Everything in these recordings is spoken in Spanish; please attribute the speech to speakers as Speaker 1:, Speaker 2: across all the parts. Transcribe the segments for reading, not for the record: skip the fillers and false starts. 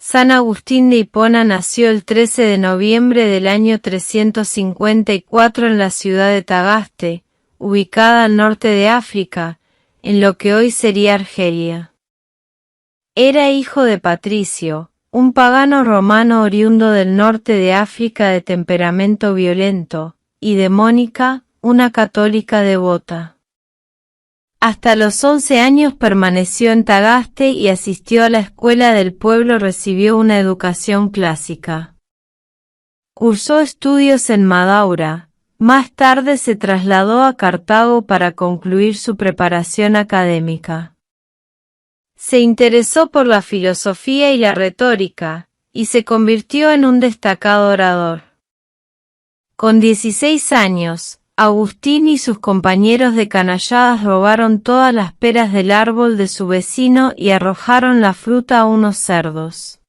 Speaker 1: San Agustín de Hipona nació el 13 de noviembre del año 354 en la ciudad de Tagaste, ubicada al norte de África, en lo que hoy sería Argelia. Era hijo de Patricio, un pagano romano oriundo del norte de África de temperamento violento, y de Mónica, una católica devota. Hasta los 11 años permaneció en Tagaste y asistió a la escuela del pueblo. Recibió una educación clásica. Cursó estudios en Madaura. Más tarde se trasladó a Cartago para concluir su preparación académica. Se interesó por la filosofía y la retórica, y se convirtió en un destacado orador. Con 16 años, Agustín y sus compañeros de canalladas robaron todas las peras del árbol de su vecino y arrojaron la fruta a unos cerdos.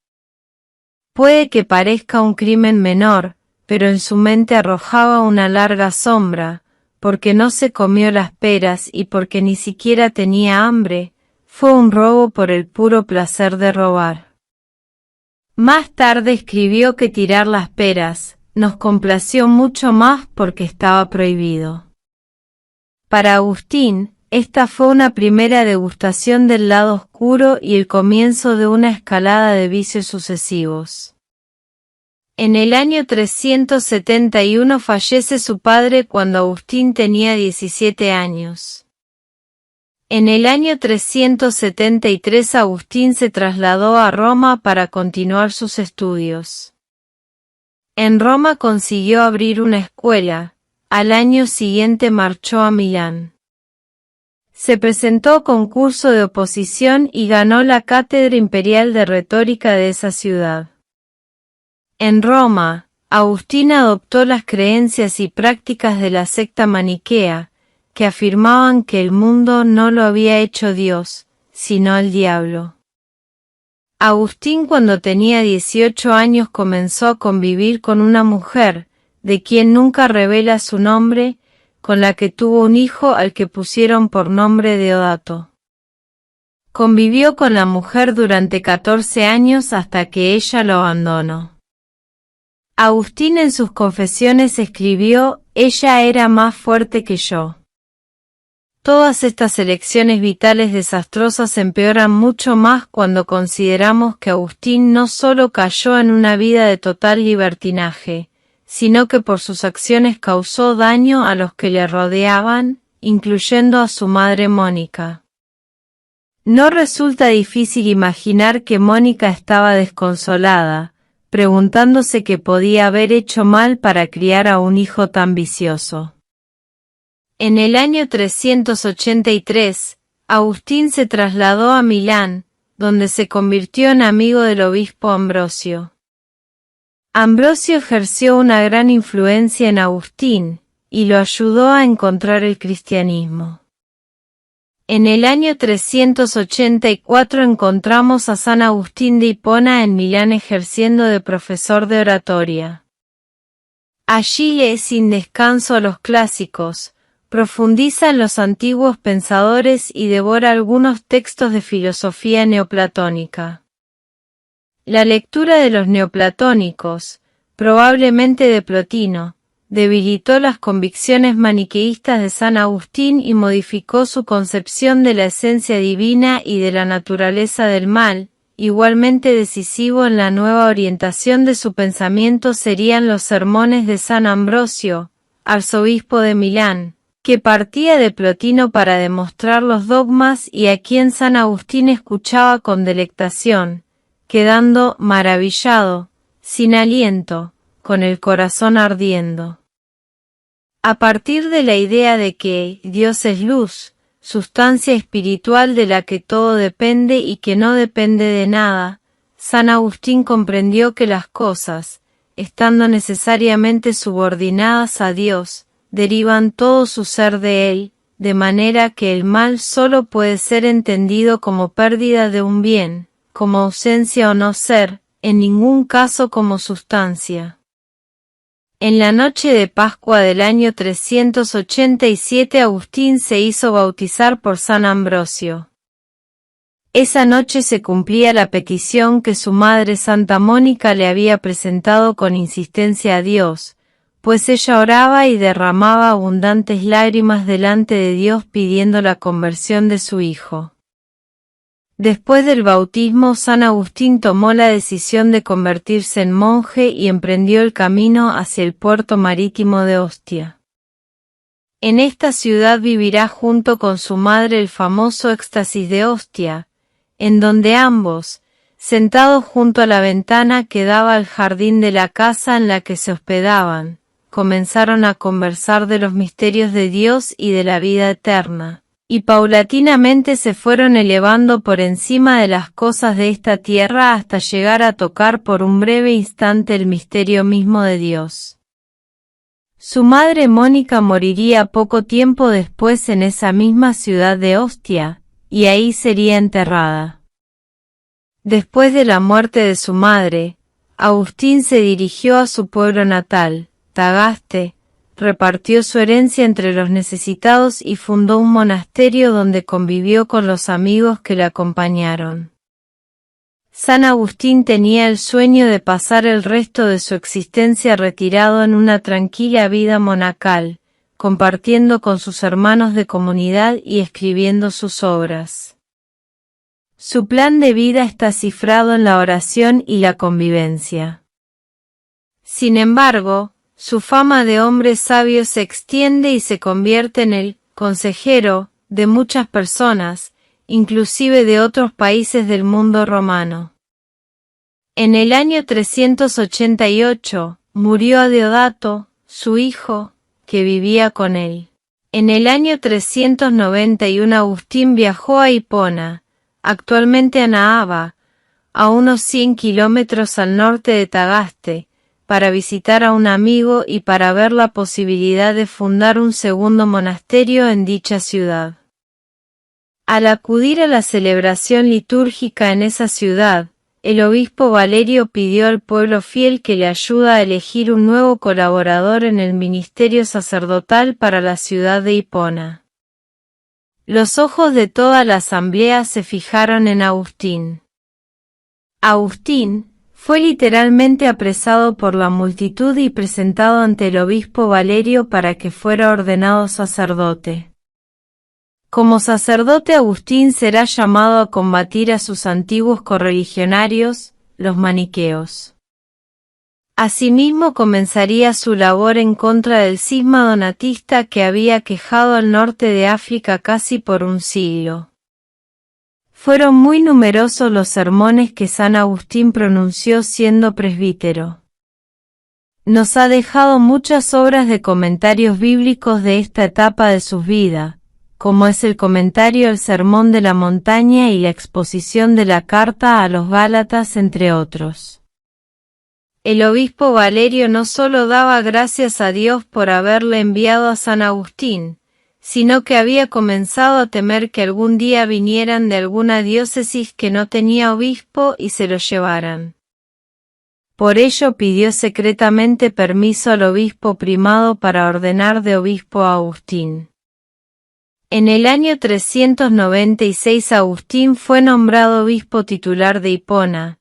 Speaker 1: Puede que parezca un crimen menor, pero en su mente arrojaba una larga sombra, porque no se comió las peras y porque ni siquiera tenía hambre. Fue un robo por el puro placer de robar. Más tarde escribió que tirar las peras nos complació mucho más porque estaba prohibido. Para Agustín, esta fue una primera degustación del lado oscuro y el comienzo de una escalada de vicios sucesivos. En el año 371 fallece su padre cuando Agustín tenía 17 años. En el año 373 Agustín se trasladó a Roma para continuar sus estudios. En Roma consiguió abrir una escuela. Al año siguiente marchó a Milán. Se presentó a concurso de oposición y ganó la cátedra imperial de retórica de esa ciudad. En Roma, Agustín adoptó las creencias y prácticas de la secta maniquea, que afirmaban que el mundo no lo había hecho Dios, sino el diablo. Agustín, cuando tenía 18 años, comenzó a convivir con una mujer, de quien nunca revela su nombre, con la que tuvo un hijo al que pusieron por nombre Deodato. Convivió con la mujer durante 14 años hasta que ella lo abandonó. Agustín en sus confesiones escribió: «Ella era más fuerte que yo». Todas estas elecciones vitales desastrosas empeoran mucho más cuando consideramos que Agustín no solo cayó en una vida de total libertinaje, sino que por sus acciones causó daño a los que le rodeaban, incluyendo a su madre Mónica. No resulta difícil imaginar que Mónica estaba desconsolada, preguntándose qué podía haber hecho mal para criar a un hijo tan vicioso. En el año 383, Agustín se trasladó a Milán, donde se convirtió en amigo del obispo Ambrosio. Ambrosio ejerció una gran influencia en Agustín, y lo ayudó a encontrar el cristianismo. En el año 384 encontramos a San Agustín de Hipona en Milán ejerciendo de profesor de oratoria. Allí lee sin descanso a los clásicos, profundiza en los antiguos pensadores y devora algunos textos de filosofía neoplatónica. La lectura de los neoplatónicos, probablemente de Plotino, debilitó las convicciones maniqueístas de San Agustín y modificó su concepción de la esencia divina y de la naturaleza del mal. Igualmente decisivo en la nueva orientación de su pensamiento serían los sermones de San Ambrosio, arzobispo de Milán, que partía de Plotino para demostrar los dogmas y a quien San Agustín escuchaba con delectación, quedando maravillado, sin aliento, con el corazón ardiendo. A partir de la idea de que Dios es luz, sustancia espiritual de la que todo depende y que no depende de nada, San Agustín comprendió que las cosas, estando necesariamente subordinadas a Dios, derivan todo su ser de Él, de manera que el mal solo puede ser entendido como pérdida de un bien, como ausencia o no ser, en ningún caso como sustancia. En la noche de Pascua del año 387 Agustín se hizo bautizar por San Ambrosio. Esa noche se cumplía la petición que su madre Santa Mónica le había presentado con insistencia a Dios, pues ella oraba y derramaba abundantes lágrimas delante de Dios pidiendo la conversión de su hijo. Después del bautismo, San Agustín tomó la decisión de convertirse en monje y emprendió el camino hacia el puerto marítimo de Ostia. En esta ciudad vivirá junto con su madre el famoso éxtasis de Ostia, en donde ambos, sentados junto a la ventana que daba al jardín de la casa en la que se hospedaban, comenzaron a conversar de los misterios de Dios y de la vida eterna, y paulatinamente se fueron elevando por encima de las cosas de esta tierra hasta llegar a tocar por un breve instante el misterio mismo de Dios. Su madre Mónica moriría poco tiempo después en esa misma ciudad de Ostia, y ahí sería enterrada. Después de la muerte de su madre, Agustín se dirigió a su pueblo natal, Tagaste, repartió su herencia entre los necesitados y fundó un monasterio donde convivió con los amigos que le acompañaron. San Agustín tenía el sueño de pasar el resto de su existencia retirado en una tranquila vida monacal, compartiendo con sus hermanos de comunidad y escribiendo sus obras. Su plan de vida está cifrado en la oración y la convivencia. Sin embargo, su fama de hombre sabio se extiende y se convierte en el consejero de muchas personas, inclusive de otros países del mundo romano. En el año 388, murió Adeodato, su hijo, que vivía con él. En el año 391 Agustín viajó a Hipona, actualmente a Naava, a unos 100 kilómetros al norte de Tagaste, para visitar a un amigo y para ver la posibilidad de fundar un segundo monasterio en dicha ciudad. Al acudir a la celebración litúrgica en esa ciudad, el obispo Valerio pidió al pueblo fiel que le ayude a elegir un nuevo colaborador en el ministerio sacerdotal para la ciudad de Hipona. Los ojos de toda la asamblea se fijaron en Agustín. Agustín fue literalmente apresado por la multitud y presentado ante el obispo Valerio para que fuera ordenado sacerdote. Como sacerdote, Agustín será llamado a combatir a sus antiguos correligionarios, los maniqueos. Asimismo comenzaría su labor en contra del cisma donatista que había aquejado al norte de África casi por un siglo. Fueron muy numerosos los sermones que San Agustín pronunció siendo presbítero. Nos ha dejado muchas obras de comentarios bíblicos de esta etapa de su vida, como es el comentario al Sermón de la Montaña y la exposición de la carta a los Gálatas, entre otros. El obispo Valerio no solo daba gracias a Dios por haberle enviado a San Agustín, sino que había comenzado a temer que algún día vinieran de alguna diócesis que no tenía obispo y se lo llevaran. Por ello pidió secretamente permiso al obispo primado para ordenar de obispo a Agustín. En el año 396 Agustín fue nombrado obispo titular de Hipona.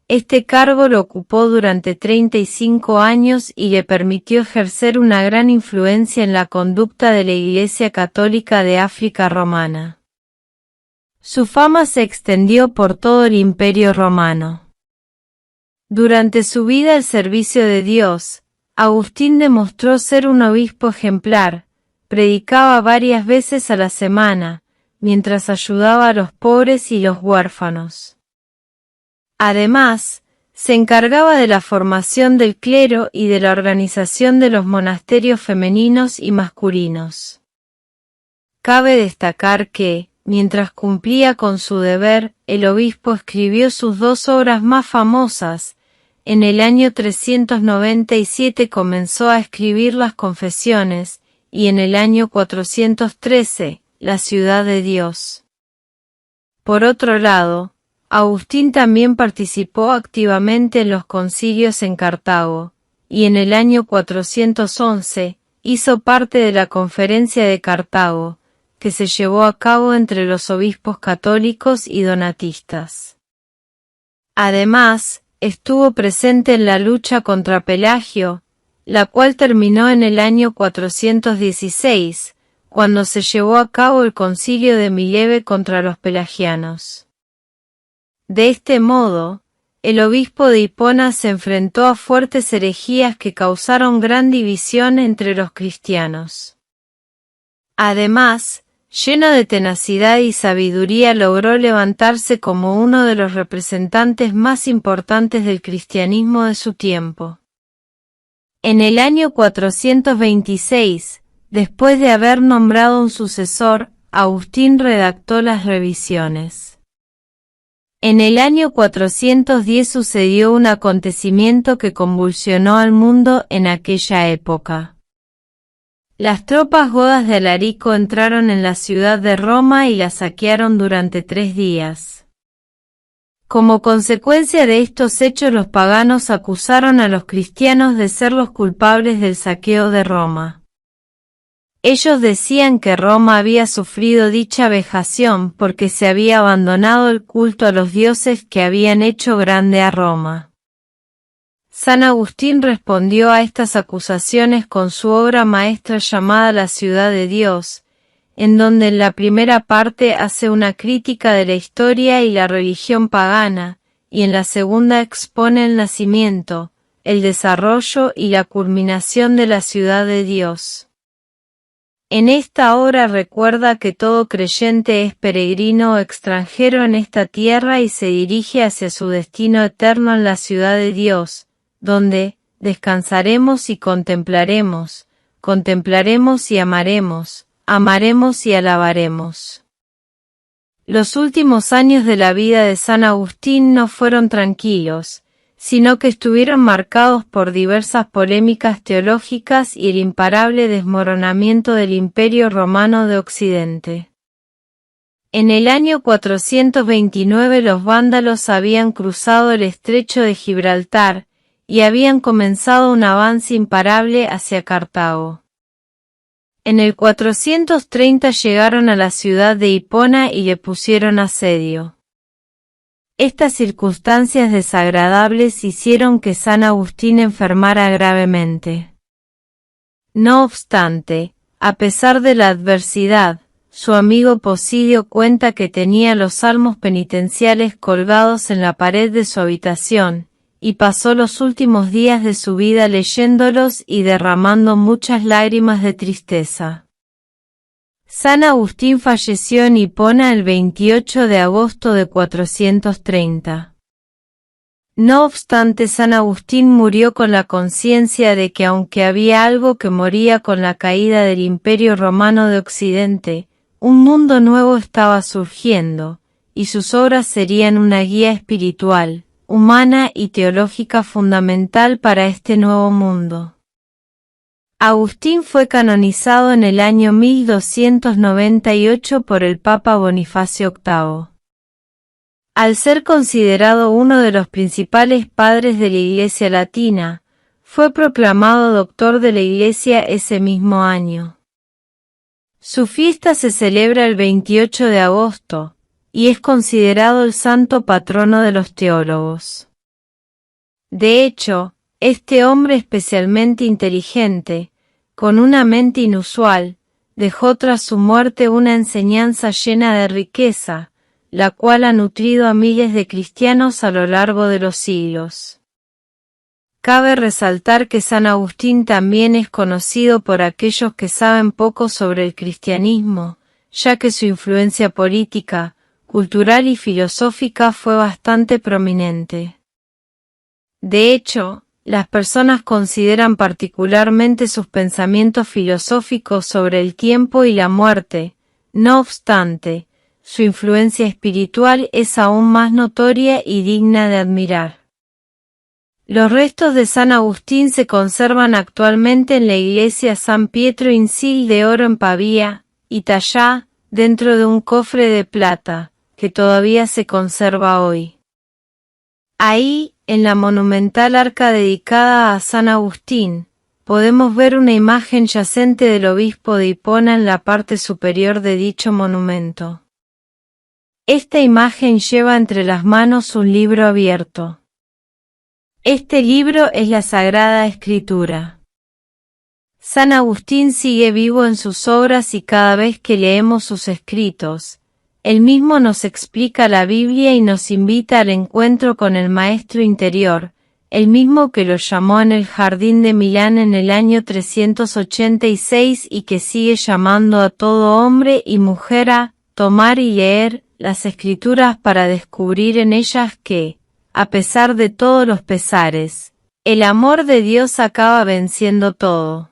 Speaker 1: Este cargo lo ocupó durante 35 años y le permitió ejercer una gran influencia en la conducta de la Iglesia Católica de África romana. Su fama se extendió por todo el Imperio romano. Durante su vida al servicio de Dios, Agustín demostró ser un obispo ejemplar. Predicaba varias veces a la semana, mientras ayudaba a los pobres y los huérfanos. Además, se encargaba de la formación del clero y de la organización de los monasterios femeninos y masculinos. Cabe destacar que, mientras cumplía con su deber, el obispo escribió sus dos obras más famosas. En el año 397 comenzó a escribir las Confesiones, y en el año 413, la Ciudad de Dios. Por otro lado, Agustín también participó activamente en los concilios en Cartago, y en el año 411, hizo parte de la Conferencia de Cartago, que se llevó a cabo entre los obispos católicos y donatistas. Además, estuvo presente en la lucha contra Pelagio, la cual terminó en el año 416, cuando se llevó a cabo el concilio de Mileve contra los pelagianos. De este modo, el obispo de Hipona se enfrentó a fuertes herejías que causaron gran división entre los cristianos. Además, lleno de tenacidad y sabiduría, logró levantarse como uno de los representantes más importantes del cristianismo de su tiempo. En el año 426, después de haber nombrado un sucesor, Agustín redactó las revisiones. En el año 410 sucedió un acontecimiento que convulsionó al mundo en aquella época. Las tropas godas de Alarico entraron en la ciudad de Roma y la saquearon durante 3 días. Como consecuencia de estos hechos, los paganos acusaron a los cristianos de ser los culpables del saqueo de Roma. Ellos decían que Roma había sufrido dicha vejación porque se había abandonado el culto a los dioses que habían hecho grande a Roma. San Agustín respondió a estas acusaciones con su obra maestra llamada La ciudad de Dios, en donde en la primera parte hace una crítica de la historia y la religión pagana, y en la segunda expone el nacimiento, el desarrollo y la culminación de la ciudad de Dios. En esta obra recuerda que todo creyente es peregrino o extranjero en esta tierra y se dirige hacia su destino eterno en la ciudad de Dios, donde descansaremos y contemplaremos y amaremos, amaremos y alabaremos. Los últimos años de la vida de San Agustín no fueron tranquilos, sino que estuvieron marcados por diversas polémicas teológicas y el imparable desmoronamiento del Imperio Romano de Occidente. En el año 429 los vándalos habían cruzado el estrecho de Gibraltar, y habían comenzado un avance imparable hacia Cartago. En el 430 llegaron a la ciudad de Hipona y le pusieron asedio. Estas circunstancias desagradables hicieron que San Agustín enfermara gravemente. No obstante, a pesar de la adversidad, su amigo Posidio cuenta que tenía los salmos penitenciales colgados en la pared de su habitación, y pasó los últimos días de su vida leyéndolos y derramando muchas lágrimas de tristeza. San Agustín falleció en Hipona el 28 de agosto de 430. No obstante, San Agustín murió con la conciencia de que aunque había algo que moría con la caída del Imperio Romano de Occidente, un mundo nuevo estaba surgiendo, y sus obras serían una guía espiritual, humana y teológica fundamental para este nuevo mundo. Agustín fue canonizado en el año 1298 por el Papa Bonifacio VIII. Al ser considerado uno de los principales padres de la Iglesia latina, fue proclamado doctor de la Iglesia ese mismo año. Su fiesta se celebra el 28 de agosto, y es considerado el santo patrono de los teólogos. De hecho, este hombre especialmente inteligente, con una mente inusual, dejó tras su muerte una enseñanza llena de riqueza, la cual ha nutrido a miles de cristianos a lo largo de los siglos. Cabe resaltar que San Agustín también es conocido por aquellos que saben poco sobre el cristianismo, ya que su influencia política, cultural y filosófica fue bastante prominente. De hecho, las personas consideran particularmente sus pensamientos filosóficos sobre el tiempo y la muerte. No obstante, su influencia espiritual es aún más notoria y digna de admirar. Los restos de San Agustín se conservan actualmente en la iglesia San Pietro in Sil de Oro en Pavía, Italia, dentro de un cofre de plata, que todavía se conserva hoy. Ahí, en la monumental arca dedicada a San Agustín, podemos ver una imagen yacente del obispo de Hipona en la parte superior de dicho monumento. Esta imagen lleva entre las manos un libro abierto. Este libro es la Sagrada Escritura. San Agustín sigue vivo en sus obras y cada vez que leemos sus escritos, él mismo nos explica la Biblia y nos invita al encuentro con el Maestro interior, el mismo que lo llamó en el jardín de Milán en el año 386 y que sigue llamando a todo hombre y mujer a tomar y leer las Escrituras para descubrir en ellas que, a pesar de todos los pesares, el amor de Dios acaba venciendo todo.